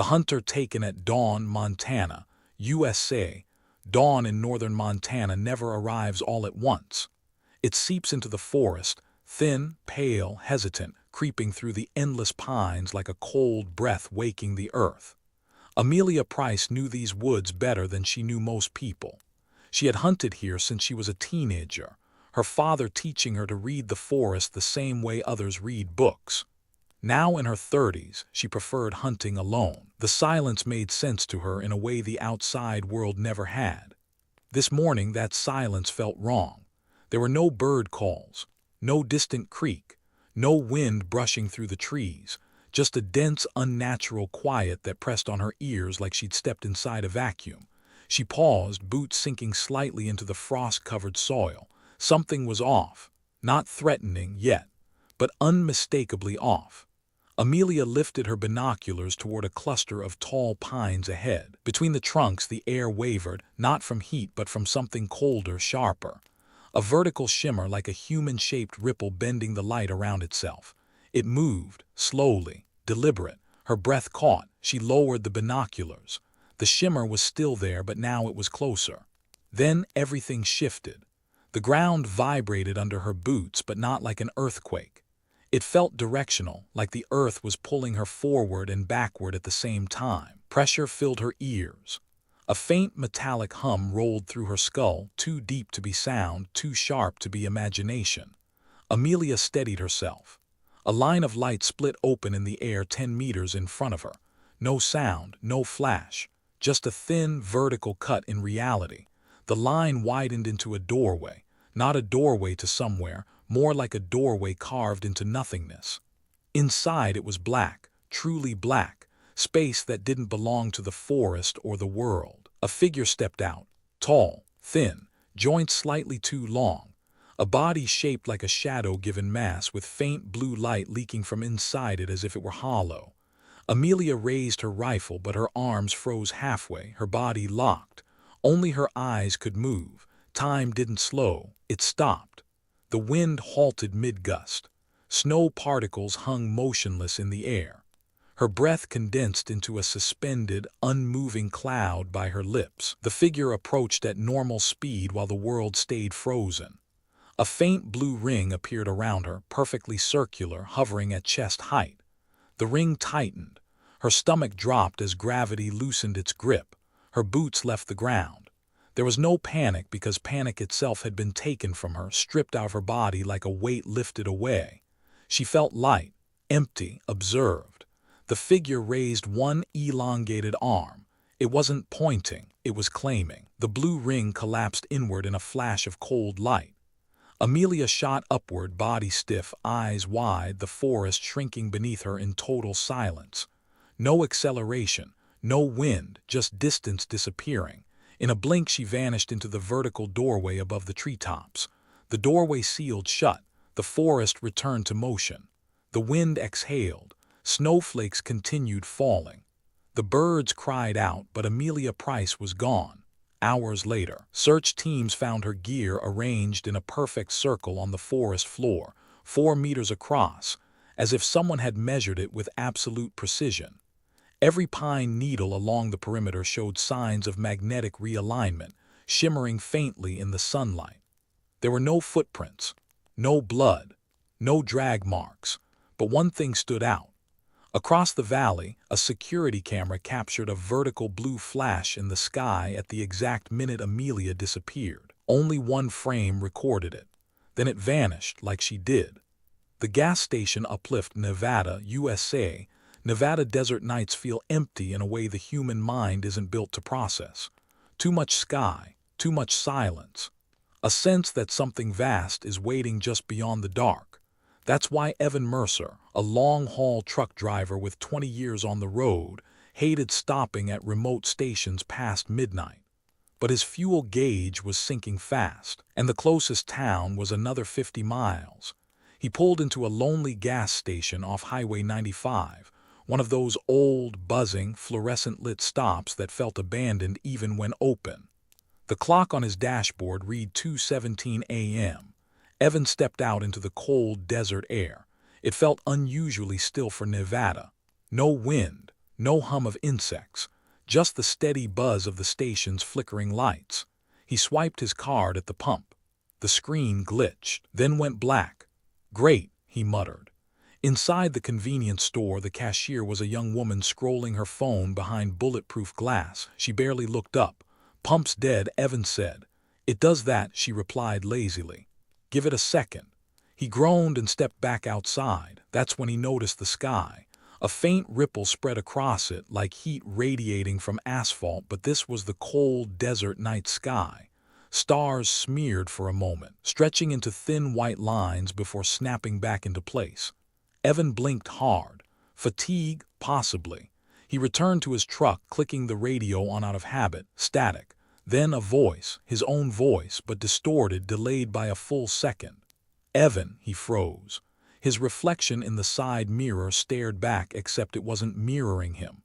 The hunter taken at Dawn, Montana, USA. Dawn in northern Montana never arrives all at once. It seeps into the forest, thin, pale, hesitant, creeping through the endless pines like a cold breath waking the earth. Amelia Price knew these woods better than she knew most people. She had hunted here since she was a teenager, her father teaching her to read the forest the same way others read books. Now in her 30s, she preferred hunting alone. The silence made sense to her in a way the outside world never had. This morning that silence felt wrong. There were no bird calls, no distant creak, no wind brushing through the trees, just a dense, unnatural quiet that pressed on her ears like she'd stepped inside a vacuum. She paused, boots sinking slightly into the frost-covered soil. Something was off, not threatening yet, but unmistakably off. Amelia lifted her binoculars toward a cluster of tall pines ahead. Between the trunks, the air wavered, not from heat but from something colder, sharper. A vertical shimmer like a human-shaped ripple bending the light around itself. It moved, slowly, deliberate. Her breath caught. She lowered the binoculars. The shimmer was still there, but now it was closer. Then everything shifted. The ground vibrated under her boots, but not like an earthquake. It felt directional, like the earth was pulling her forward and backward at the same time. Pressure filled her ears. A faint metallic hum rolled through her skull, too deep to be sound, too sharp to be imagination. Amelia steadied herself. A line of light split open in the air 10 meters in front of her. No sound, no flash, just a thin, vertical cut in reality. The line widened into a doorway, not a doorway to somewhere, more like a doorway carved into nothingness. Inside it was black, truly black, space that didn't belong to the forest or the world. A figure stepped out, tall, thin, joints slightly too long, a body shaped like a shadow-given mass with faint blue light leaking from inside it as if it were hollow. Amelia raised her rifle, but her arms froze halfway, her body locked. Only her eyes could move. Time didn't slow, it stopped. The wind halted mid-gust. Snow particles hung motionless in the air. Her breath condensed into a suspended, unmoving cloud by her lips. The figure approached at normal speed while the world stayed frozen. A faint blue ring appeared around her, perfectly circular, hovering at chest height. The ring tightened. Her stomach dropped as gravity loosened its grip. Her boots left the ground. There was no panic because panic itself had been taken from her, stripped out of her body like a weight lifted away. She felt light, empty, observed. The figure raised one elongated arm. It wasn't pointing, it was claiming. The blue ring collapsed inward in a flash of cold light. Amelia shot upward, body stiff, eyes wide, the forest shrinking beneath her in total silence. No acceleration, no wind, just distance disappearing. In a blink she vanished into the vertical doorway above the treetops. The doorway sealed shut. The forest returned to motion. The wind exhaled. Snowflakes continued falling. The birds cried out, but Amelia Price was gone. Hours later, search teams found her gear arranged in a perfect circle on the forest floor, 4 meters across, as if someone had measured it with absolute precision. Every pine needle along the perimeter showed signs of magnetic realignment, shimmering faintly in the sunlight. There were no footprints, no blood, no drag marks, but one thing stood out. Across the valley, a security camera captured a vertical blue flash in the sky at the exact minute Amelia disappeared. Only one frame recorded it. Then it vanished like she did. The gas station Uplift, Nevada, USA. Nevada desert nights feel empty in a way the human mind isn't built to process. Too much sky, too much silence. A sense that something vast is waiting just beyond the dark. That's why Evan Mercer, a long-haul truck driver with 20 years on the road, hated stopping at remote stations past midnight. But his fuel gauge was sinking fast, and the closest town was another 50 miles. He pulled into a lonely gas station off Highway 95, one of those old, buzzing, fluorescent-lit stops that felt abandoned even when open. The clock on his dashboard read 2:17 a.m. Evan stepped out into the cold desert air. It felt unusually still for Nevada. No wind, No hum of insects, just the steady buzz of the station's flickering lights. He swiped his card at the pump. The screen glitched, then went black. "Great," he muttered. Inside the convenience store, the cashier was a young woman scrolling her phone behind bulletproof glass. She barely looked up. "Pump's dead," Evan said. "It does that," she replied lazily. "Give it a second." He groaned and stepped back outside. That's when he noticed the sky. A faint ripple spread across it, like heat radiating from asphalt, but this was the cold desert night sky. Stars smeared for a moment, stretching into thin white lines before snapping back into place. Evan blinked hard. Fatigue, possibly. He returned to his truck, clicking the radio on out of habit, static. Then a voice, his own voice, but distorted, delayed by a full second. "Evan," he froze. His reflection in the side mirror stared back, except it wasn't mirroring him.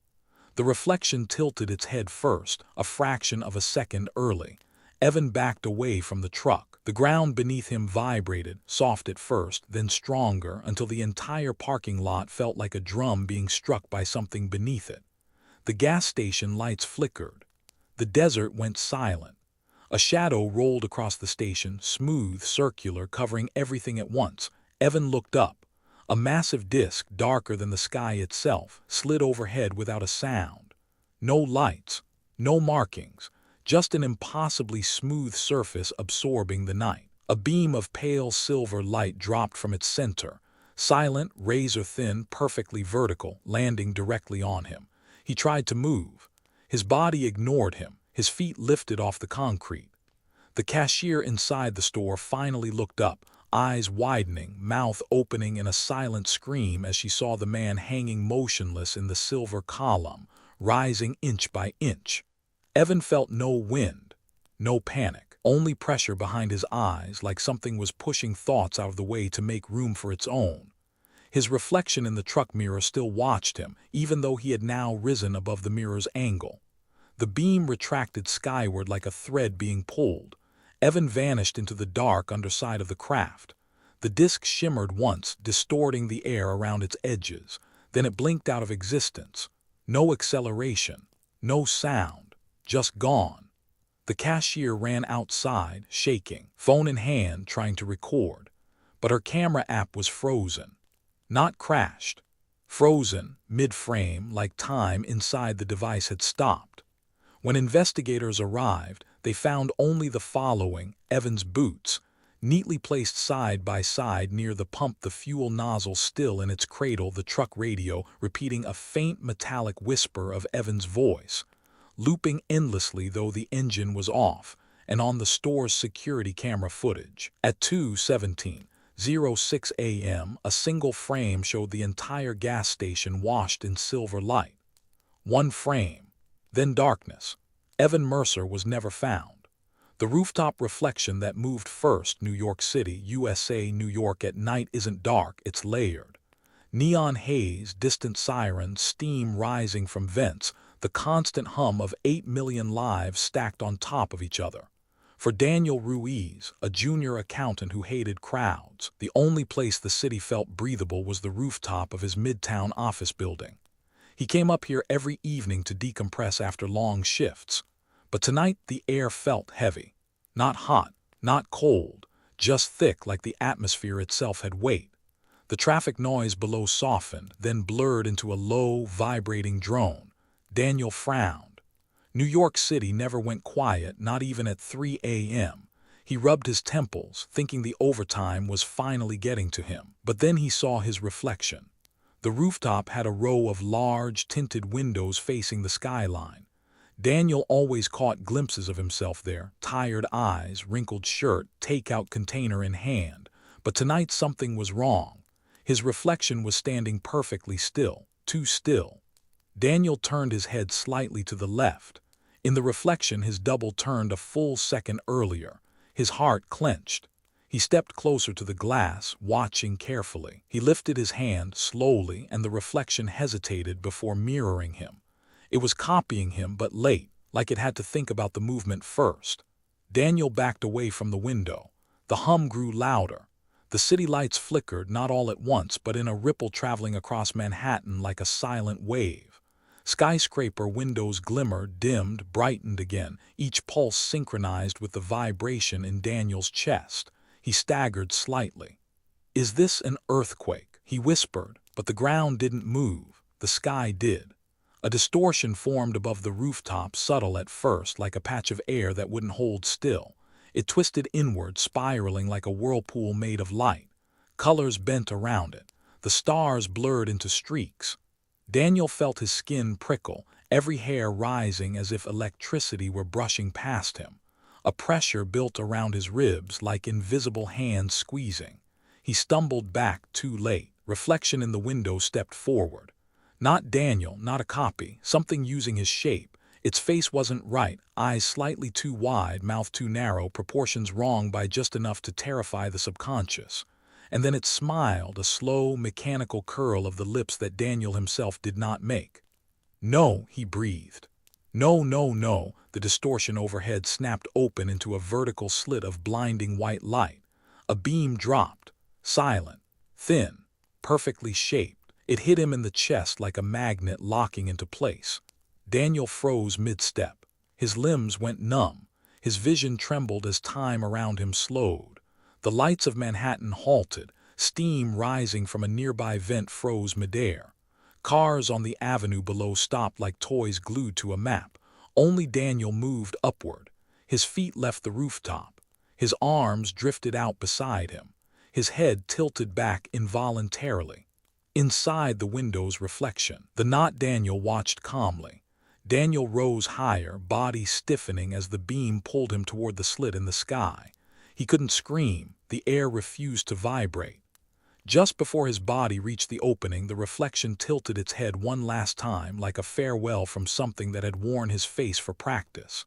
The reflection tilted its head first, a fraction of a second early. Evan backed away from the truck. The ground beneath him vibrated, soft at first, then stronger, until the entire parking lot felt like a drum being struck by something beneath it. The gas station lights flickered. The desert went silent. A shadow rolled across the station, smooth, circular, covering everything at once. Evan looked up. A massive disk, darker than the sky itself, slid overhead without a sound. No lights, no markings, just an impossibly smooth surface absorbing the night. A beam of pale silver light dropped from its center, silent, razor-thin, perfectly vertical, landing directly on him. He tried to move. His body ignored him, his feet lifted off the concrete. The cashier inside the store finally looked up, eyes widening, mouth opening in a silent scream as she saw the man hanging motionless in the silver column, rising inch by inch. Evan felt no wind, no panic, only pressure behind his eyes, like something was pushing thoughts out of the way to make room for its own. His reflection in the truck mirror still watched him, even though he had now risen above the mirror's angle. The beam retracted skyward like a thread being pulled. Evan vanished into the dark underside of the craft. The disk shimmered once, distorting the air around its edges. Then it blinked out of existence. No acceleration, no sound, just gone. The cashier ran outside, shaking, phone in hand, trying to record. But her camera app was frozen. Not crashed. Frozen, mid-frame, like time inside the device had stopped. When investigators arrived, they found only the following: Evan's boots, neatly placed side by side near the pump, the fuel nozzle still in its cradle, the truck radio repeating a faint metallic whisper of Evan's voice, looping endlessly though the engine was off, and on the store's security camera footage. At 2:17:06 a.m., a single frame showed the entire gas station washed in silver light. One frame. Then darkness. Evan Mercer was never found. The rooftop reflection that moved first, New York City, USA. New York at night isn't dark, it's layered. Neon haze, distant sirens, steam rising from vents, the constant hum of 8 million lives stacked on top of each other. For Daniel Ruiz, a junior accountant who hated crowds, the only place the city felt breathable was the rooftop of his midtown office building. He came up here every evening to decompress after long shifts. But tonight the air felt heavy. Not hot, not cold, just thick, like the atmosphere itself had weight. The traffic noise below softened, then blurred into a low, vibrating drone. Daniel frowned. New York City never went quiet, not even at 3 a.m. He rubbed his temples, thinking the overtime was finally getting to him. But then he saw his reflection. The rooftop had a row of large, tinted windows facing the skyline. Daniel always caught glimpses of himself there, tired eyes, wrinkled shirt, takeout container in hand. But tonight something was wrong. His reflection was standing perfectly still, too still. Daniel turned his head slightly to the left. In the reflection, his double turned a full second earlier. His heart clenched. He stepped closer to the glass, watching carefully. He lifted his hand slowly, and the reflection hesitated before mirroring him. It was copying him, but late, like it had to think about the movement first. Daniel backed away from the window. The hum grew louder. The city lights flickered, not all at once, but in a ripple traveling across Manhattan like a silent wave. Skyscraper windows glimmered, dimmed, brightened again, each pulse synchronized with the vibration in Daniel's chest. He staggered slightly. "Is this an earthquake?" he whispered, but the ground didn't move. The sky did. A distortion formed above the rooftop, subtle at first, like a patch of air that wouldn't hold still. It twisted inward, spiraling like a whirlpool made of light. Colors bent around it. The stars blurred into streaks. Daniel felt his skin prickle, every hair rising as if electricity were brushing past him. A pressure built around his ribs, like invisible hands squeezing. He stumbled back too late. Reflection in the window stepped forward. Not Daniel, not a copy, something using his shape. Its face wasn't right, eyes slightly too wide, mouth too narrow, proportions wrong by just enough to terrify the subconscious. And then it smiled, a slow, mechanical curl of the lips that Daniel himself did not make. "No," he breathed. "No, no, no." The distortion overhead snapped open into a vertical slit of blinding white light. A beam dropped, silent, thin, perfectly shaped. It hit him in the chest like a magnet locking into place. Daniel froze mid-step. His limbs went numb. His vision trembled as time around him slowed. The lights of Manhattan halted. Steam rising from a nearby vent froze midair. Cars on the avenue below stopped like toys glued to a map. Only Daniel moved upward. His feet left the rooftop. His arms drifted out beside him. His head tilted back involuntarily. Inside the window's reflection, the not Daniel watched calmly. Daniel rose higher, body stiffening as the beam pulled him toward the slit in the sky. He couldn't scream. The air refused to vibrate. Just before his body reached the opening, the reflection tilted its head one last time, like a farewell from something that had worn his face for practice.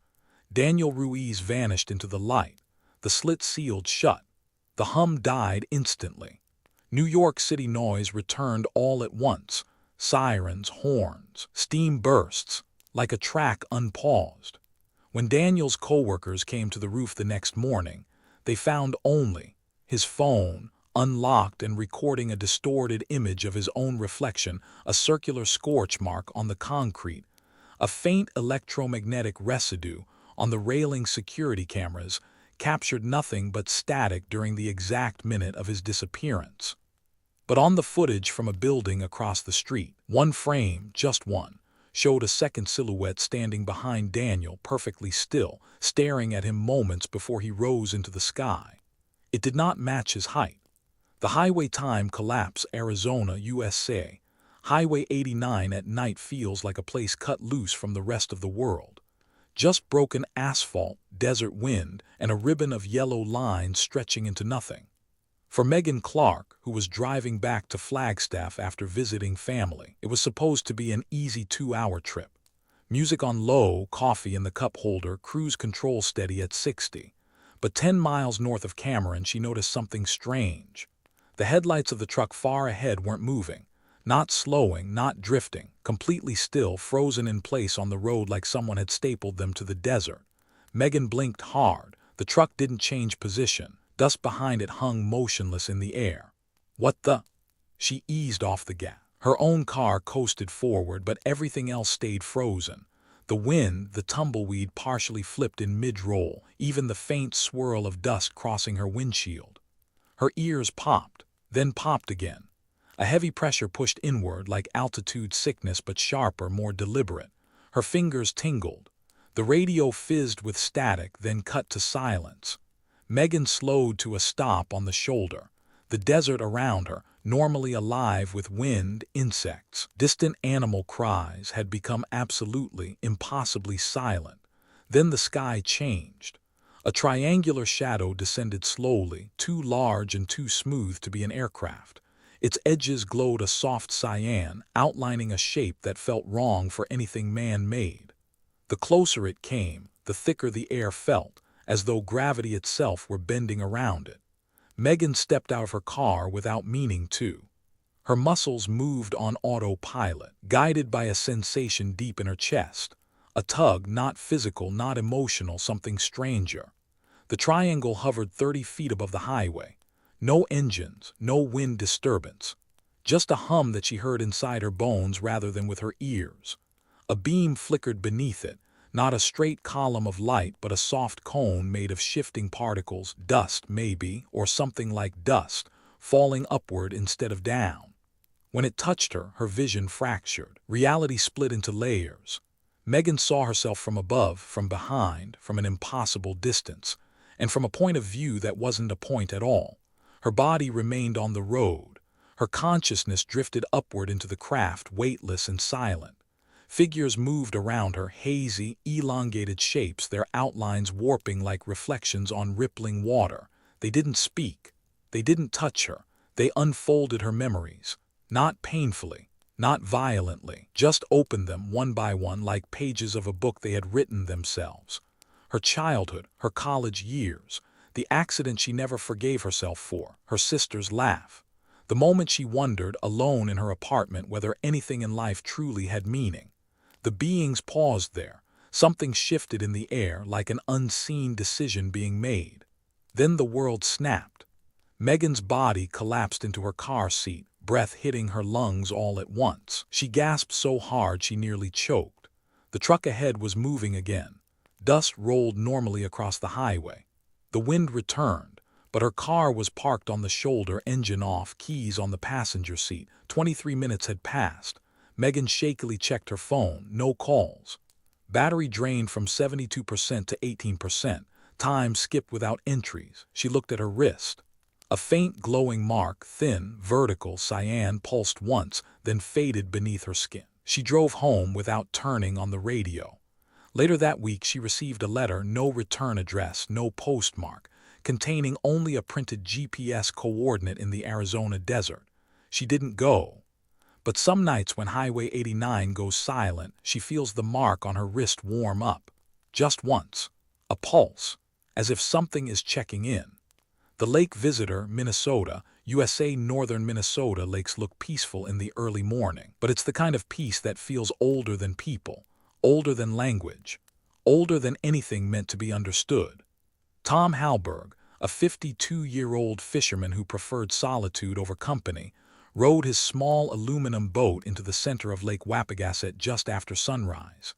Daniel Ruiz vanished into the light. The slit sealed shut. The hum died instantly. New York City noise returned all at once. Sirens, horns, steam bursts, like a track unpaused. When Daniel's coworkers came to the roof the next morning, they found only his phone, unlocked and recording a distorted image of his own reflection, a circular scorch mark on the concrete, a faint electromagnetic residue on the railing. Security cameras captured nothing but static during the exact minute of his disappearance. But on the footage from a building across the street, one frame, just one, showed a second silhouette standing behind Daniel, perfectly still, staring at him moments before he rose into the sky. It did not match his height. The highway time collapse, Arizona, USA. Highway 89 at night feels like a place cut loose from the rest of the world. Just broken asphalt, desert wind, and a ribbon of yellow lines stretching into nothing. For Megan Clark, who was driving back to Flagstaff after visiting family, it was supposed to be an easy 2-hour trip. Music on low, coffee in the cup holder, cruise control steady at 60. But 10 miles north of Cameron, she noticed something strange. The headlights of the truck far ahead weren't moving, not slowing, not drifting, completely still, frozen in place on the road like someone had stapled them to the desert. Megan blinked hard. The truck didn't change position. Dust behind it hung motionless in the air. "What the?" She eased off the gas. Her own car coasted forward, but everything else stayed frozen. The wind, the tumbleweed partially flipped in mid-roll, even the faint swirl of dust crossing her windshield. Her ears popped, then popped again. A heavy pressure pushed inward like altitude sickness, but sharper, more deliberate. Her fingers tingled. The radio fizzed with static, then cut to silence. Megan slowed to a stop on the shoulder. The desert around her, normally alive with wind, insects, distant animal cries, had become absolutely, impossibly silent. Then the sky changed. A triangular shadow descended slowly, too large and too smooth to be an aircraft. Its edges glowed a soft cyan, outlining a shape that felt wrong for anything man-made. The closer it came, the thicker the air felt, as though gravity itself were bending around it. Megan stepped out of her car without meaning to. Her muscles moved on autopilot, guided by a sensation deep in her chest. A tug, not physical, not emotional, something stranger. The triangle hovered 30 feet above the highway. No engines, no wind disturbance. Just a hum that she heard inside her bones rather than with her ears. A beam flickered beneath it, not a straight column of light but a soft cone made of shifting particles, dust maybe, or something like dust, falling upward instead of down. When it touched her, her vision fractured. Reality split into layers. Megan saw herself from above, from behind, from an impossible distance, and from a point of view that wasn't a point at all. Her body remained on the road. Her consciousness drifted upward into the craft, weightless and silent. Figures moved around her, hazy, elongated shapes, their outlines warping like reflections on rippling water. They didn't speak. They didn't touch her. They unfolded her memories. Not painfully, not violently, just opened them one by one like pages of a book they had written themselves. Her childhood, her college years, the accident she never forgave herself for, her sister's laugh. The moment she wondered, alone in her apartment, whether anything in life truly had meaning. The beings paused there. Something shifted in the air, like an unseen decision being made. Then the world snapped. Megan's body collapsed into her car seat, breath hitting her lungs all at once. She gasped so hard she nearly choked. The truck ahead was moving again. Dust rolled normally across the highway. The wind returned, but her car was parked on the shoulder, engine off, keys on the passenger seat. 23 minutes had passed. Megan shakily checked her phone. No calls. Battery drained from 72% to 18%. Time skipped without entries. She looked at her wrist. A faint glowing mark, thin, vertical, cyan, pulsed once, then faded beneath her skin. She drove home without turning on the radio. Later that week she received a letter, no return address, no postmark, containing only a printed GPS coordinate in the Arizona desert. She didn't go. But some nights when Highway 89 goes silent, she feels the mark on her wrist warm up. Just once. A pulse. As if something is checking in. The Lake Visitor, Minnesota, USA. Northern Minnesota lakes look peaceful in the early morning, but it's the kind of peace that feels older than people, older than language, older than anything meant to be understood. Tom Halberg, a 52-year-old fisherman who preferred solitude over company, rowed his small aluminum boat into the center of Lake Wapagasset just after sunrise.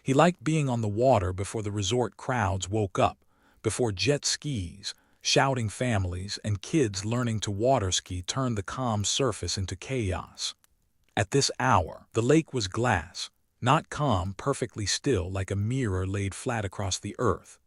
He liked being on the water before the resort crowds woke up, before jet skis, shouting families, and kids learning to water ski turned the calm surface into chaos. At this hour, the lake was glass, not calm, perfectly still, like a mirror laid flat across the earth.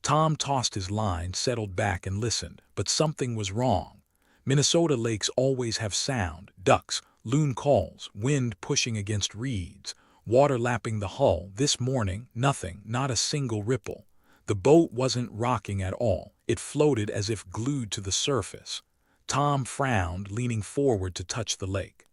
Tom tossed his line, settled back, and listened, but something was wrong. Minnesota lakes always have sound: ducks, loon calls, wind pushing against reeds, water lapping the hull. This morning, nothing, not a single ripple. The boat wasn't rocking at all. It floated as if glued to the surface. Tom frowned, leaning forward to touch the lake.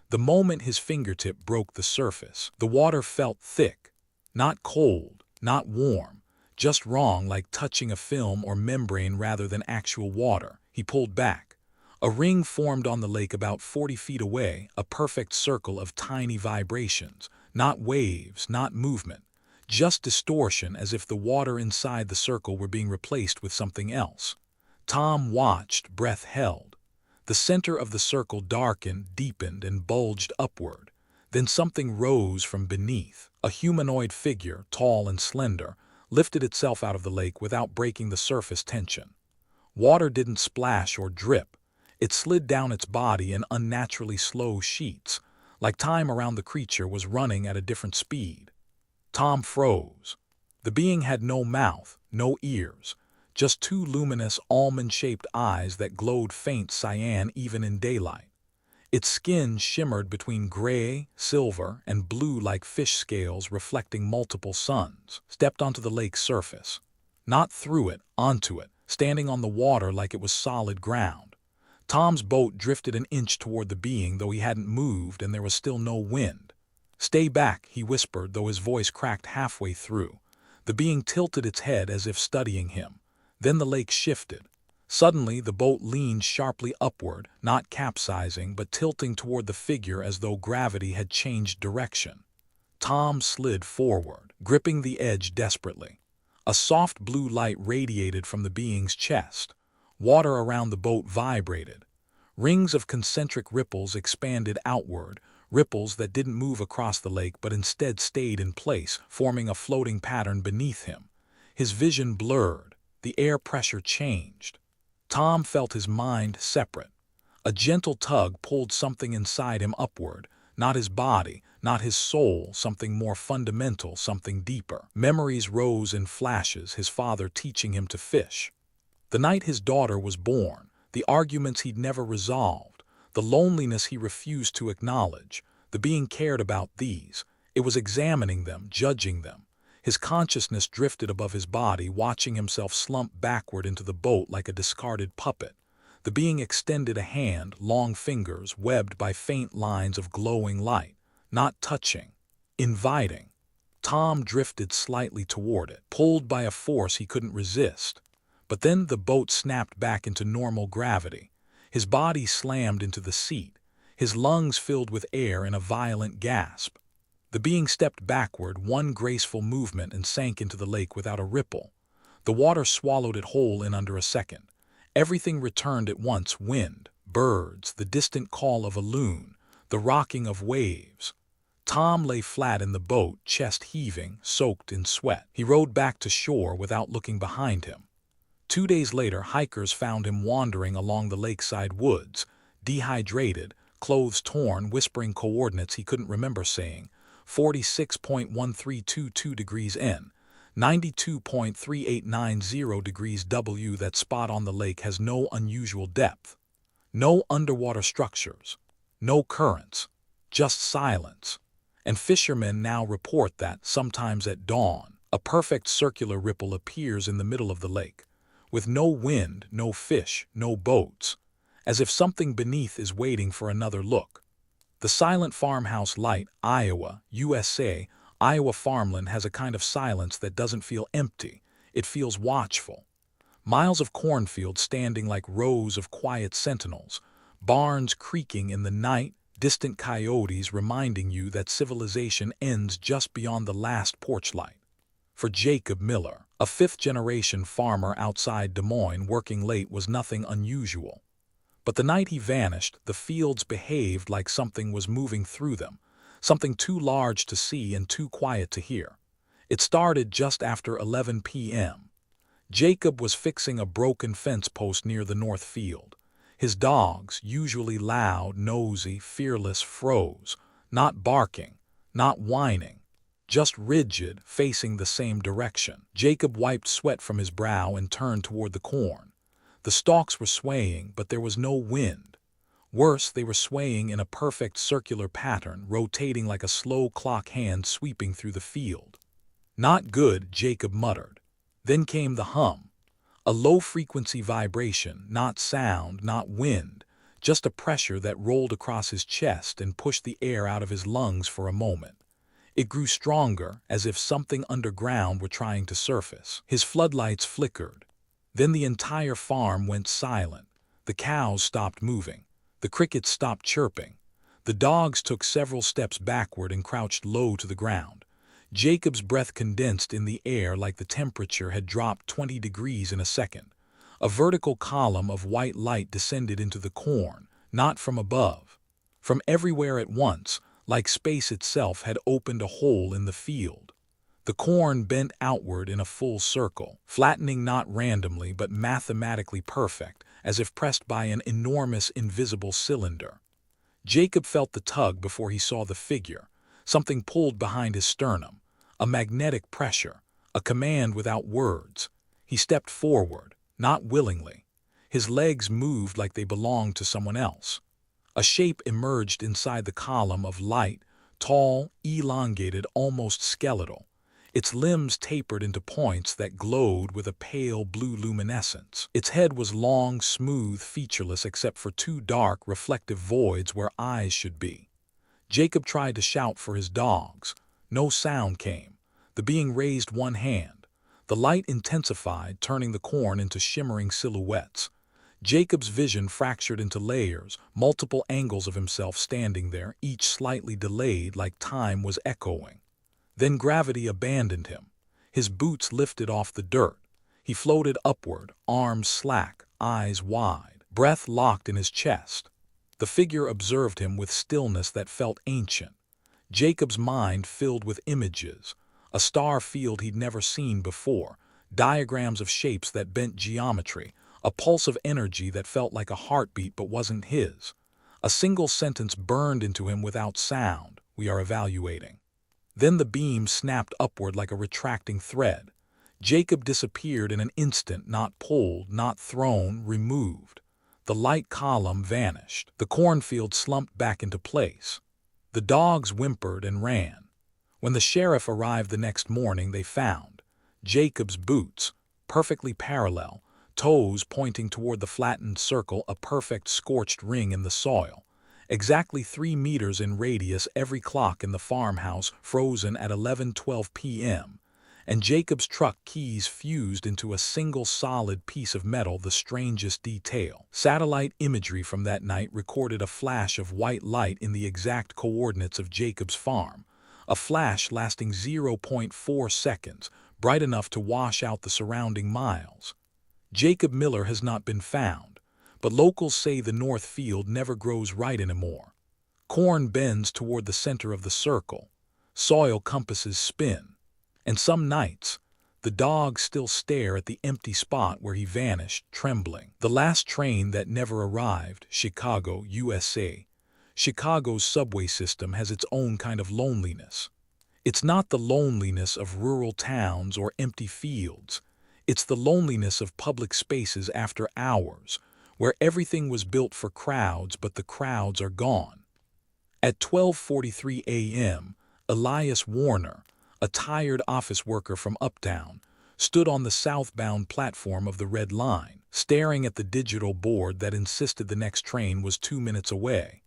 The moment his fingertip broke the surface, the water felt thick. Not cold, not warm, just wrong, like touching a film or membrane rather than actual water. He pulled back. A ring formed on the lake about 40 feet away, a perfect circle of tiny vibrations. Not waves, not movement. Just distortion, as if the water inside the circle were being replaced with something else. Tom watched, breath held. The center of the circle darkened, deepened, and bulged upward. Then something rose from beneath. A humanoid figure, tall and slender, lifted itself out of the lake without breaking the surface tension. Water didn't splash or drip. It slid down its body in unnaturally slow sheets, like time around the creature was running at a different speed. Tom froze. The being had no mouth, no ears, just two luminous, almond-shaped eyes that glowed faint cyan even in daylight. Its skin shimmered between gray, silver, and blue like fish scales reflecting multiple suns. Stepped onto the lake's surface. Not through it, onto it, standing on the water like it was solid ground. Tom's boat drifted an inch toward the being, though he hadn't moved and there was still no wind. "Stay back," he whispered, though his voice cracked halfway through. The being tilted its head as if studying him. Then the lake shifted. Suddenly, the boat leaned sharply upward, not capsizing, but tilting toward the figure as though gravity had changed direction. Tom slid forward, gripping the edge desperately. A soft blue light radiated from the being's chest. Water around the boat vibrated. Rings of concentric ripples expanded outward, ripples that didn't move across the lake but instead stayed in place, forming a floating pattern beneath him. His vision blurred, the air pressure changed. Tom felt his mind separate. A gentle tug pulled something inside him upward, not his body, not his soul, something more fundamental, something deeper. Memories rose in flashes, his father teaching him to fish. The night his daughter was born, the arguments he'd never resolved, the loneliness he refused to acknowledge, the being cared about these. It was examining them, judging them. His consciousness drifted above his body, watching himself slump backward into the boat like a discarded puppet. The being extended a hand, long fingers webbed by faint lines of glowing light, not touching, inviting. Tom drifted slightly toward it, pulled by a force he couldn't resist. But then the boat snapped back into normal gravity. His body slammed into the seat, his lungs filled with air in a violent gasp. The being stepped backward, one graceful movement, and sank into the lake without a ripple. The water swallowed it whole in under a second. Everything returned at once: wind, birds, the distant call of a loon, the rocking of waves. Tom lay flat in the boat, chest heaving, soaked in sweat. He rowed back to shore without looking behind him. 2 days later, hikers found him wandering along the lakeside woods, dehydrated, clothes torn, whispering coordinates he couldn't remember, saying 46.1322 degrees N, 92.3890 degrees W. That spot on the lake has no unusual depth, no underwater structures, no currents, just silence. And fishermen now report that, sometimes at dawn, a perfect circular ripple appears in the middle of the lake, with no wind, no fish, no boats, as if something beneath is waiting for another look. The silent farmhouse light, Iowa, USA. Iowa farmland has a kind of silence that doesn't feel empty, it feels watchful. Miles of cornfields standing like rows of quiet sentinels, barns creaking in the night, distant coyotes reminding you that civilization ends just beyond the last porch light. For Jacob Miller, a fifth-generation farmer outside Des Moines working late, was nothing unusual. But the night he vanished, the fields behaved like something was moving through them, something too large to see and too quiet to hear. It started just after 11 p.m. Jacob was fixing a broken fence post near the north field. His dogs, usually loud, nosy, fearless, froze, not barking, not whining, just rigid, facing the same direction. Jacob wiped sweat from his brow and turned toward the corn. The stalks were swaying, but there was no wind. Worse, they were swaying in a perfect circular pattern, rotating like a slow clock hand sweeping through the field. "Not good," Jacob muttered. Then came the hum. A low-frequency vibration, not sound, not wind, just a pressure that rolled across his chest and pushed the air out of his lungs for a moment. It grew stronger, as if something underground were trying to surface. His floodlights flickered. Then the entire farm went silent. The cows stopped moving. The crickets stopped chirping. The dogs took several steps backward and crouched low to the ground. Jacob's breath condensed in the air like the temperature had dropped 20 degrees in a second. A vertical column of white light descended into the corn, not from above. From everywhere at once, like space itself had opened a hole in the field. The corn bent outward in a full circle, flattening not randomly but mathematically perfect, as if pressed by an enormous invisible cylinder. Jacob felt the tug before he saw the figure. Something pulled behind his sternum, a magnetic pressure, a command without words. He stepped forward, not willingly. His legs moved like they belonged to someone else. A shape emerged inside the column of light, tall, elongated, almost skeletal. Its limbs tapered into points that glowed with a pale blue luminescence. Its head was long, smooth, featureless except for two dark, reflective voids where eyes should be. Jacob tried to shout for his dogs. No sound came. The being raised one hand. The light intensified, turning the corn into shimmering silhouettes. Jacob's vision fractured into layers, multiple angles of himself standing there, each slightly delayed like time was echoing. Then gravity abandoned him. His boots lifted off the dirt. He floated upward, arms slack, eyes wide, breath locked in his chest. The figure observed him with stillness that felt ancient. Jacob's mind filled with images, a star field he'd never seen before, diagrams of shapes that bent geometry, a pulse of energy that felt like a heartbeat but wasn't his. A single sentence burned into him without sound: "We are evaluating." Then the beam snapped upward like a retracting thread. Jacob disappeared in an instant, not pulled, not thrown, removed. The light column vanished. The cornfield slumped back into place. The dogs whimpered and ran. When the sheriff arrived the next morning, they found Jacob's boots, perfectly parallel, toes pointing toward the flattened circle, a perfect scorched ring in the soil. Exactly 3 meters in radius, every clock in the farmhouse frozen at 11:12 p.m., and Jacob's truck keys fused into a single solid piece of metal, the strangest detail. Satellite imagery from that night recorded a flash of white light in the exact coordinates of Jacob's farm, a flash lasting 0.4 seconds, bright enough to wash out the surrounding miles. Jacob Miller has not been found, but locals say the north field never grows right anymore. Corn bends toward the center of the circle, soil compasses spin, and some nights, the dogs still stare at the empty spot where he vanished, trembling. The last train that never arrived, Chicago, USA. Chicago's subway system has its own kind of loneliness. It's not the loneliness of rural towns or empty fields. It's the loneliness of public spaces after hours, where everything was built for crowds, but the crowds are gone. At 12:43 a.m., Elias Warner, a tired office worker from uptown, stood on the southbound platform of the Red Line, staring at the digital board that insisted the next train was 2 minutes away.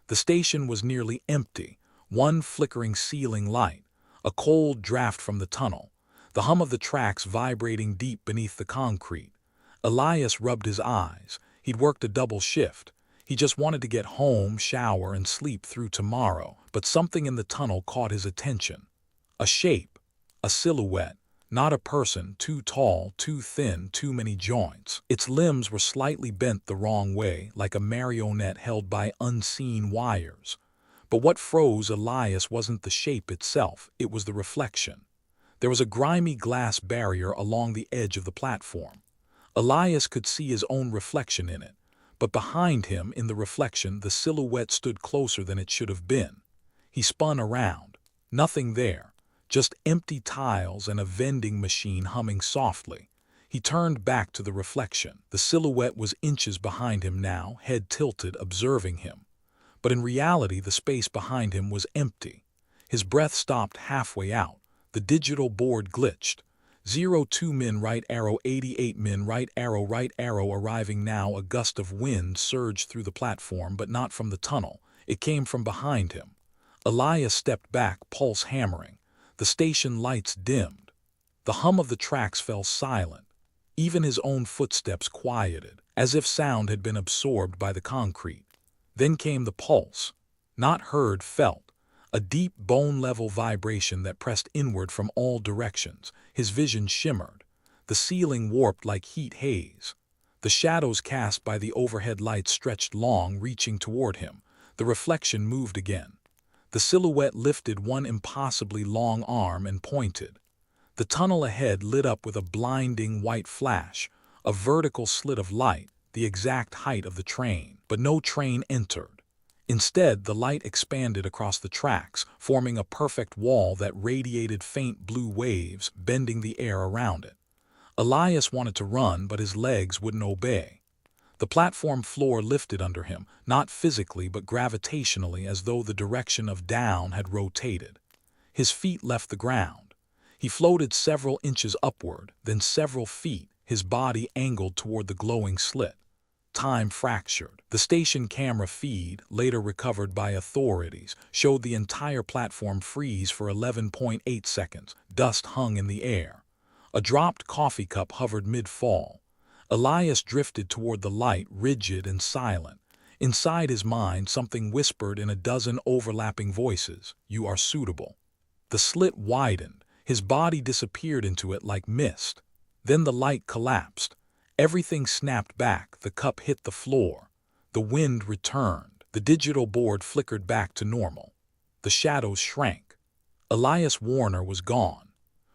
The station was nearly empty, one flickering ceiling light, a cold draft from the tunnel, the hum of the tracks vibrating deep beneath the concrete. Elias rubbed his eyes. He'd worked a double shift. He just wanted to get home, shower, and sleep through tomorrow, but something in the tunnel caught his attention. A shape, a silhouette, not a person, too tall, too thin, too many joints. Its limbs were slightly bent the wrong way, like a marionette held by unseen wires. But what froze Elias wasn't the shape itself, it was the reflection. There was a grimy glass barrier along the edge of the platform. Elias could see his own reflection in it, but behind him, in the reflection, the silhouette stood closer than it should have been. He spun around. Nothing there. Just empty tiles and a vending machine humming softly. He turned back to the reflection. The silhouette was inches behind him now, head tilted, observing him. But in reality, the space behind him was empty. His breath stopped halfway out. The digital board glitched. 02 min right arrow, 88 min right arrow arriving now. A gust of wind surged through the platform, but not from the tunnel. It came from behind him. Elias stepped back, pulse hammering. The station lights dimmed. The hum of the tracks fell silent. Even his own footsteps quieted, as if sound had been absorbed by the concrete. Then came the pulse. Not heard, felt. A deep, bone-level vibration that pressed inward from all directions. His vision shimmered. The ceiling warped like heat haze. The shadows cast by the overhead lights stretched long, reaching toward him. The reflection moved again. The silhouette lifted one impossibly long arm and pointed. The tunnel ahead lit up with a blinding white flash, a vertical slit of light, the exact height of the train. But no train entered. Instead, the light expanded across the tracks, forming a perfect wall that radiated faint blue waves, bending the air around it. Elias wanted to run, but his legs wouldn't obey. The platform floor lifted under him, not physically but gravitationally, as though the direction of down had rotated. His feet left the ground. He floated several inches upward, then several feet, his body angled toward the glowing slit. Time fractured. The station camera feed, later recovered by authorities, showed the entire platform freeze for 11.8 seconds. Dust hung in the air. A dropped coffee cup hovered mid-fall. Elias drifted toward the light, rigid and silent. Inside his mind, something whispered in a dozen overlapping voices, "You are suitable." The slit widened. His body disappeared into it like mist. Then the light collapsed. Everything snapped back. The cup hit the floor. The wind returned. The digital board flickered back to normal. The shadows shrank. Elias Warner was gone.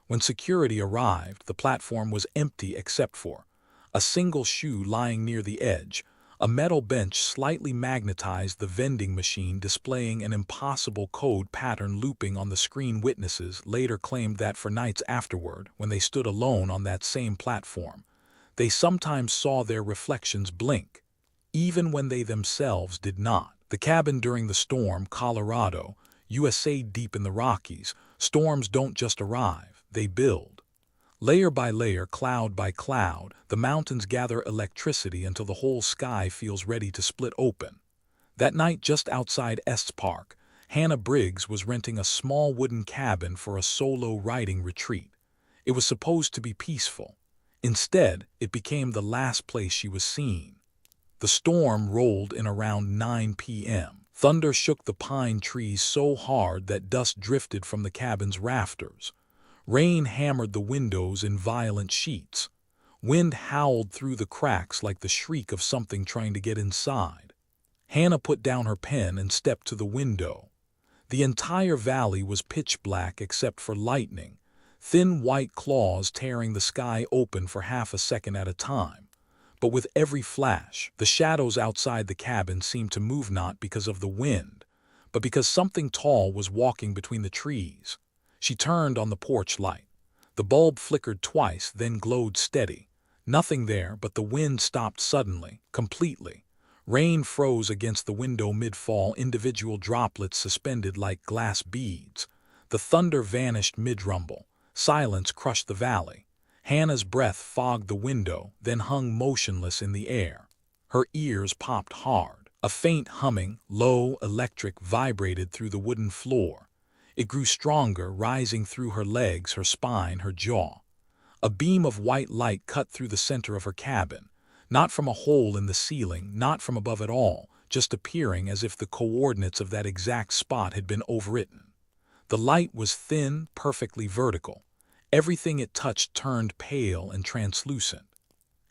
When security arrived, the platform was empty except for a single shoe lying near the edge. A metal bench slightly magnetized the vending machine, displaying an impossible code pattern looping on the screen. Witnesses later claimed that for nights afterward, when they stood alone on that same platform, they sometimes saw their reflections blink, even when they themselves did not. The cabin during the storm, Colorado, USA. Deep in the Rockies, storms don't just arrive, they build. Layer by layer, cloud by cloud, the mountains gather electricity until the whole sky feels ready to split open. That night just outside Estes Park, Hannah Briggs was renting a small wooden cabin for a solo writing retreat. It was supposed to be peaceful. Instead, it became the last place she was seen. The storm rolled in around 9 p.m. Thunder shook the pine trees so hard that dust drifted from the cabin's rafters. Rain hammered the windows in violent sheets. Wind howled through the cracks like the shriek of something trying to get inside. Hannah put down her pen and stepped to the window. The entire valley was pitch black except for lightning, thin white claws tearing the sky open for half a second at a time. But with every flash, the shadows outside the cabin seemed to move, not because of the wind, but because something tall was walking between the trees. She turned on the porch light. The bulb flickered twice, then glowed steady. Nothing there, but the wind stopped suddenly, completely. Rain froze against the window mid-fall, individual droplets suspended like glass beads. The thunder vanished mid-rumble. Silence crushed the valley. Hannah's breath fogged the window, then hung motionless in the air. Her ears popped hard. A faint humming, low, electric, vibrated through the wooden floor. It grew stronger, rising through her legs, her spine, her jaw. A beam of white light cut through the center of her cabin, not from a hole in the ceiling, not from above at all, just appearing as if the coordinates of that exact spot had been overwritten. The light was thin, perfectly vertical. Everything it touched turned pale and translucent.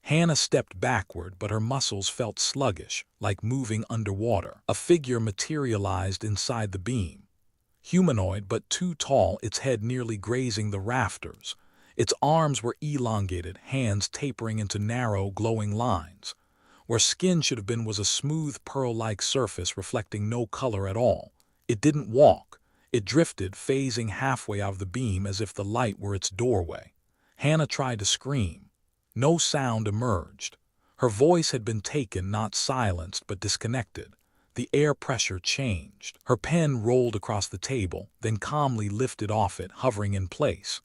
Hannah stepped backward, but her muscles felt sluggish, like moving underwater. A figure materialized inside the beam. Humanoid but too tall, its head nearly grazing the rafters. Its arms were elongated, hands tapering into narrow, glowing lines. Where skin should have been was a smooth, pearl-like surface reflecting no color at all. It didn't walk. It drifted, phasing halfway out of the beam as if the light were its doorway. Hannah tried to scream. No sound emerged. Her voice had been taken, not silenced, but disconnected. The air pressure changed. Her pen rolled across the table, then calmly lifted off it, hovering in place.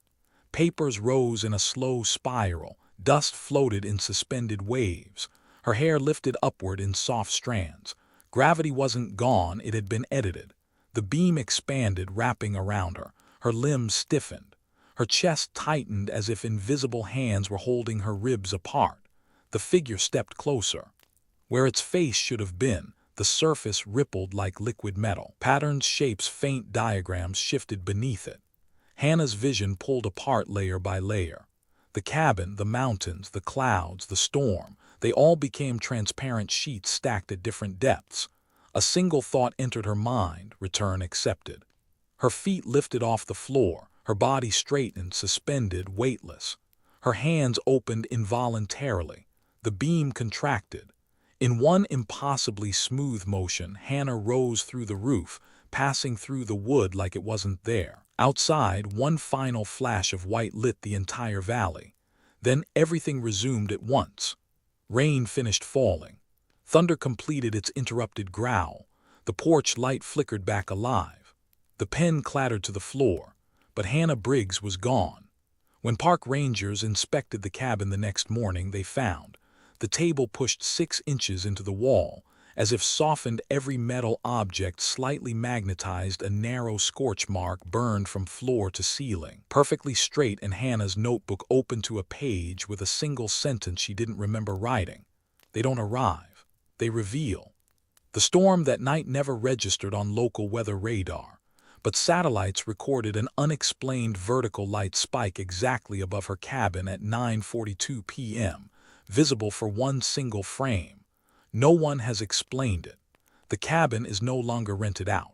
Papers rose in a slow spiral. Dust floated in suspended waves. Her hair lifted upward in soft strands. Gravity wasn't gone, it had been edited. The beam expanded, wrapping around her. Her limbs stiffened. Her chest tightened as if invisible hands were holding her ribs apart. The figure stepped closer. Where its face should have been, the surface rippled like liquid metal. Patterns, shapes, faint diagrams shifted beneath it. Hannah's vision pulled apart layer by layer. The cabin, the mountains, the clouds, the storm, they all became transparent sheets stacked at different depths. A single thought entered her mind: return accepted. Her feet lifted off the floor, her body straightened, suspended, weightless. Her hands opened involuntarily. The beam contracted. In one impossibly smooth motion, Hannah rose through the roof, passing through the wood like it wasn't there. Outside, one final flash of white lit the entire valley. Then everything resumed at once. Rain finished falling. Thunder completed its interrupted growl. The porch light flickered back alive. The pen clattered to the floor, but Hannah Briggs was gone. When park rangers inspected the cabin the next morning, they found the table pushed 6 inches into the wall, as if softened. Every metal object slightly magnetized. A narrow scorch mark burned from floor to ceiling, perfectly straight, and Hannah's notebook opened to a page with a single sentence she didn't remember writing. They don't arrive. They reveal. The storm that night never registered on local weather radar, but satellites recorded an unexplained vertical light spike exactly above her cabin at 9:42 p.m., visible for one single frame. No one has explained it. The cabin is no longer rented out.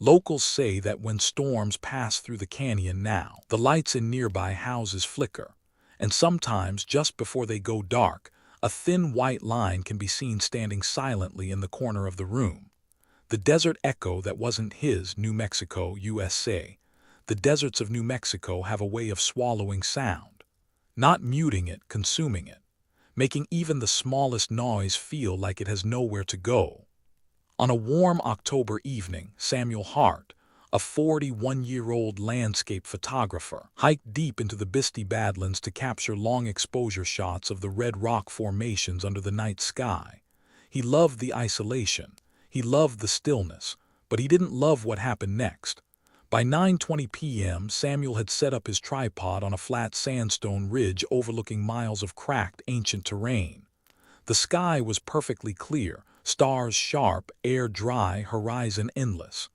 Locals say that when storms pass through the canyon now, the lights in nearby houses flicker, and sometimes just before they go dark, a thin white line can be seen standing silently in the corner of the room. The desert echo that wasn't his, New Mexico, USA. The deserts of New Mexico have a way of swallowing sound, not muting it, consuming it, making even the smallest noise feel like it has nowhere to go. On a warm October evening, Samuel Hart, a 41-year-old landscape photographer, hiked deep into the Bisty Badlands to capture long exposure shots of the red rock formations under the night sky. He loved the isolation, he loved the stillness, but he didn't love what happened next. By 9:20 p.m., Samuel had set up his tripod on a flat sandstone ridge overlooking miles of cracked, ancient terrain. The sky was perfectly clear, stars sharp, air dry, horizon endless.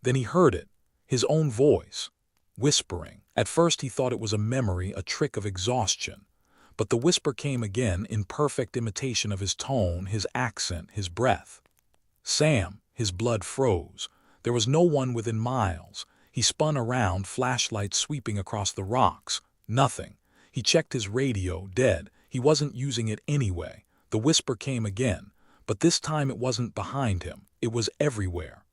Then he heard it, his own voice, whispering. At first he thought it was a memory, a trick of exhaustion. But the whisper came again in perfect imitation of his tone, his accent, his breath. Sam, his blood froze. There was no one within miles. He spun around, flashlight sweeping across the rocks. Nothing. He checked his radio, dead. He wasn't using it anyway. The whisper came again, but this time it wasn't behind him. It was everywhere.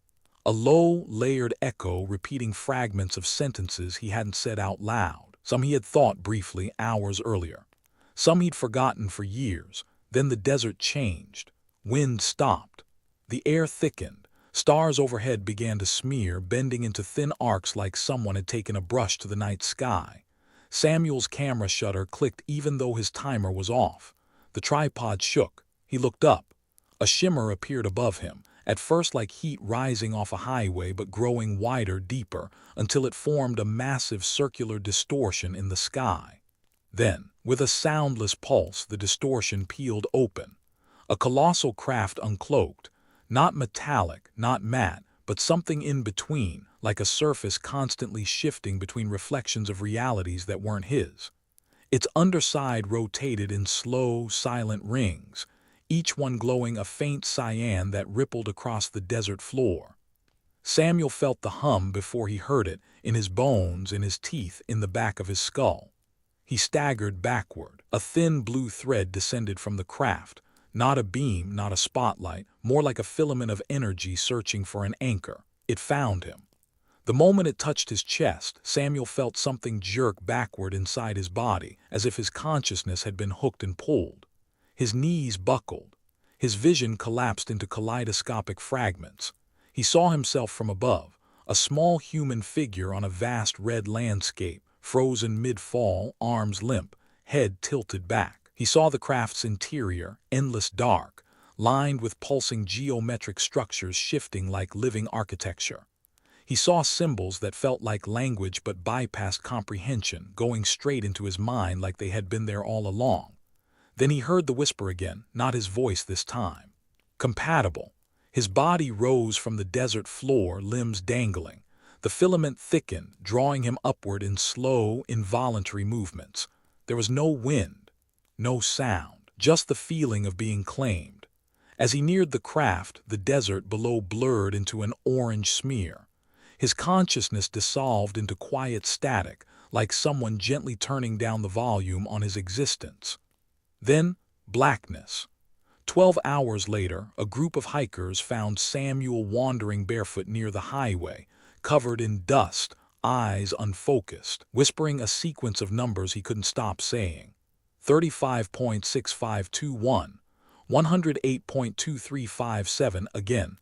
A low, layered echo repeating fragments of sentences he hadn't said out loud. Some he had thought briefly hours earlier. Some he'd forgotten for years. Then the desert changed. Wind stopped. The air thickened. Stars overhead began to smear, bending into thin arcs like someone had taken a brush to the night sky. Samuel's camera shutter clicked even though his timer was off. The tripod shook. He looked up. A shimmer appeared above him, at first like heat rising off a highway but growing wider, deeper, until it formed a massive circular distortion in the sky. Then, with a soundless pulse, the distortion peeled open. A colossal craft uncloaked, not metallic, not matte, but something in between, like a surface constantly shifting between reflections of realities that weren't his. Its underside rotated in slow, silent rings, each one glowing a faint cyan that rippled across the desert floor. Samuel felt the hum before he heard it, in his bones, in his teeth, in the back of his skull. He staggered backward. A thin blue thread descended from the craft, not a beam, not a spotlight, more like a filament of energy searching for an anchor. It found him. The moment it touched his chest, Samuel felt something jerk backward inside his body, as if his consciousness had been hooked and pulled. His knees buckled. His vision collapsed into kaleidoscopic fragments. He saw himself from above, a small human figure on a vast red landscape, frozen mid-fall, arms limp, head tilted back. He saw the craft's interior, endless dark, lined with pulsing geometric structures shifting like living architecture. He saw symbols that felt like language but bypassed comprehension, going straight into his mind like they had been there all along. Then he heard the whisper again, not his voice this time. Compatible. His body rose from the desert floor, limbs dangling. The filament thickened, drawing him upward in slow, involuntary movements. There was no wind. No sound, just the feeling of being claimed. As he neared the craft, the desert below blurred into an orange smear. His consciousness dissolved into quiet static, like someone gently turning down the volume on his existence. Then, blackness. 12 hours later, a group of hikers found Samuel wandering barefoot near the highway, covered in dust, eyes unfocused, whispering a sequence of numbers he couldn't stop saying. 35.6521, 108.2357,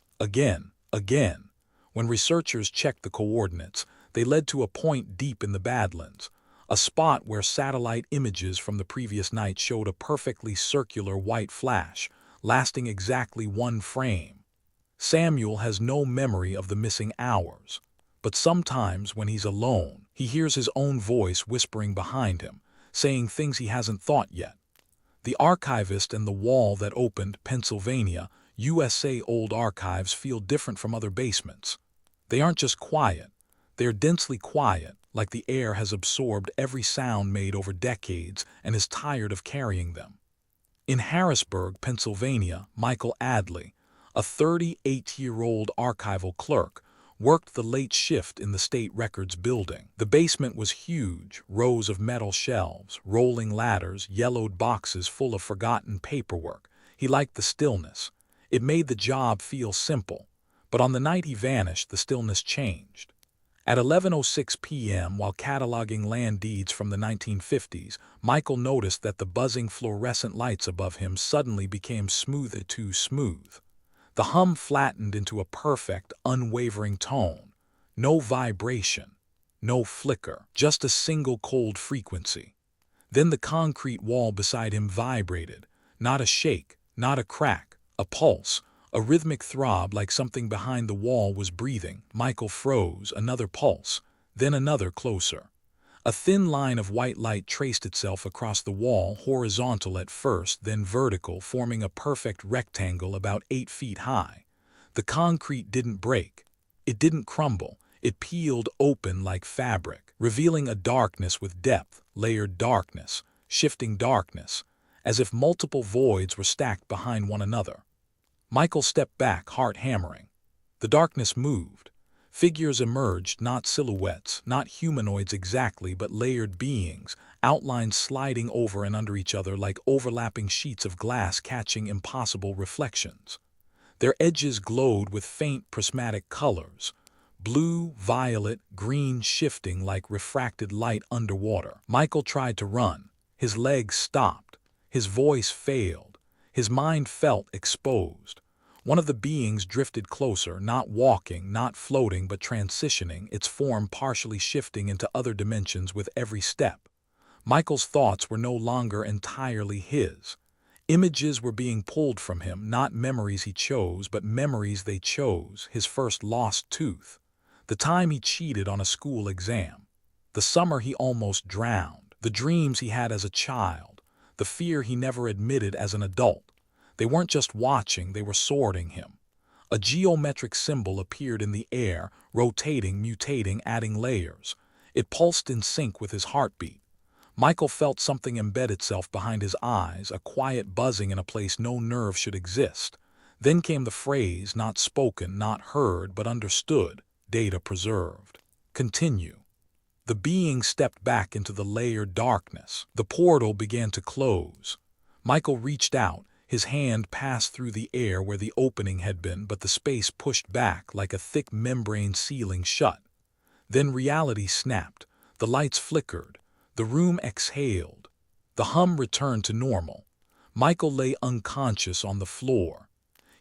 again. When researchers checked the coordinates, they led to a point deep in the Badlands, a spot where satellite images from the previous night showed a perfectly circular white flash, lasting exactly one frame. Samuel has no memory of the missing hours, but sometimes when he's alone, he hears his own voice whispering behind him, saying things he hasn't thought yet. The archivist and the wall that opened, Pennsylvania, USA. Old archives feel different from other basements. They aren't just quiet. They're densely quiet, like the air has absorbed every sound made over decades and is tired of carrying them. In Harrisburg, Pennsylvania, Michael Adley, a 38-year-old archival clerk, worked the late shift in the state records building. The basement was huge, rows of metal shelves, rolling ladders, yellowed boxes full of forgotten paperwork. He liked the stillness. It made the job feel simple. But on the night he vanished, the stillness changed. At 11:06 p.m., while cataloging land deeds from the 1950s, Michael noticed that the buzzing fluorescent lights above him suddenly became smoother, too smooth. The hum flattened into a perfect, unwavering tone. No vibration, no flicker, just a single cold frequency. Then the concrete wall beside him vibrated. Not a shake, not a crack, a pulse, a rhythmic throb like something behind the wall was breathing. Michael froze, another pulse, then another closer. A thin line of white light traced itself across the wall, horizontal at first, then vertical, forming a perfect rectangle about 8 feet high. The concrete didn't break. It didn't crumble. It peeled open like fabric, revealing a darkness with depth, layered darkness, shifting darkness, as if multiple voids were stacked behind one another. Michael stepped back, heart hammering. The darkness moved. Figures emerged, not silhouettes, not humanoids exactly, but layered beings, outlines sliding over and under each other like overlapping sheets of glass catching impossible reflections. Their edges glowed with faint prismatic colors, blue, violet, green, shifting like refracted light underwater. Michael tried to run. His legs stopped. His voice failed. His mind felt exposed. One of the beings drifted closer, not walking, not floating, but transitioning, its form partially shifting into other dimensions with every step. Michael's thoughts were no longer entirely his. Images were being pulled from him, not memories he chose, but memories they chose. His first lost tooth. The time he cheated on a school exam. The summer he almost drowned. The dreams he had as a child. The fear he never admitted as an adult. They weren't just watching, they were sorting him. A geometric symbol appeared in the air, rotating, mutating, adding layers. It pulsed in sync with his heartbeat. Michael felt something embed itself behind his eyes, a quiet buzzing in a place no nerve should exist. Then came the phrase, not spoken, not heard, but understood, data preserved. Continue. The being stepped back into the layered darkness. The portal began to close. Michael reached out. His hand passed through the air where the opening had been, but the space pushed back like a thick membrane sealing shut. Then reality snapped. The lights flickered. The room exhaled. The hum returned to normal. Michael lay unconscious on the floor.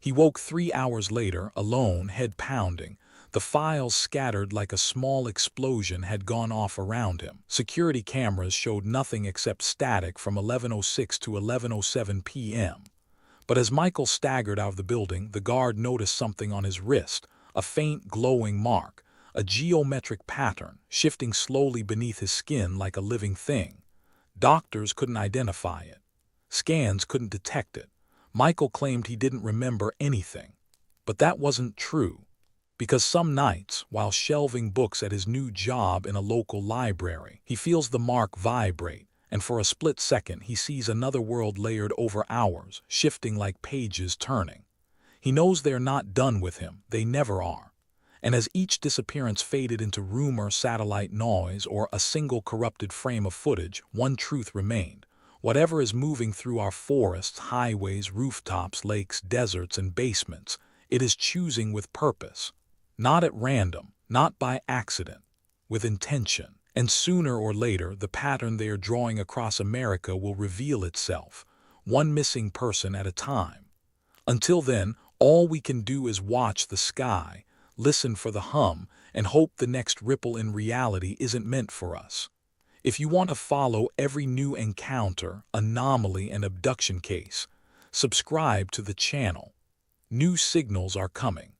He woke 3 hours later, alone, head pounding. The files scattered like a small explosion had gone off around him. Security cameras showed nothing except static from 11:06 to 11:07 p.m. But as Michael staggered out of the building, the guard noticed something on his wrist, a faint glowing mark, a geometric pattern, shifting slowly beneath his skin like a living thing. Doctors couldn't identify it. Scans couldn't detect it. Michael claimed he didn't remember anything. But that wasn't true. Because some nights, while shelving books at his new job in a local library, he feels the mark vibrate. And for a split second he sees another world layered over ours, shifting like pages turning. He knows they're not done with him, they never are. And as each disappearance faded into rumor, satellite noise, or a single corrupted frame of footage, one truth remained. Whatever is moving through our forests, highways, rooftops, lakes, deserts, and basements, it is choosing with purpose. Not at random, not by accident, with intention. And sooner or later, the pattern they are drawing across America will reveal itself, one missing person at a time. Until then, all we can do is watch the sky, listen for the hum, and hope the next ripple in reality isn't meant for us. If you want to follow every new encounter, anomaly, and abduction case, subscribe to the channel. New signals are coming.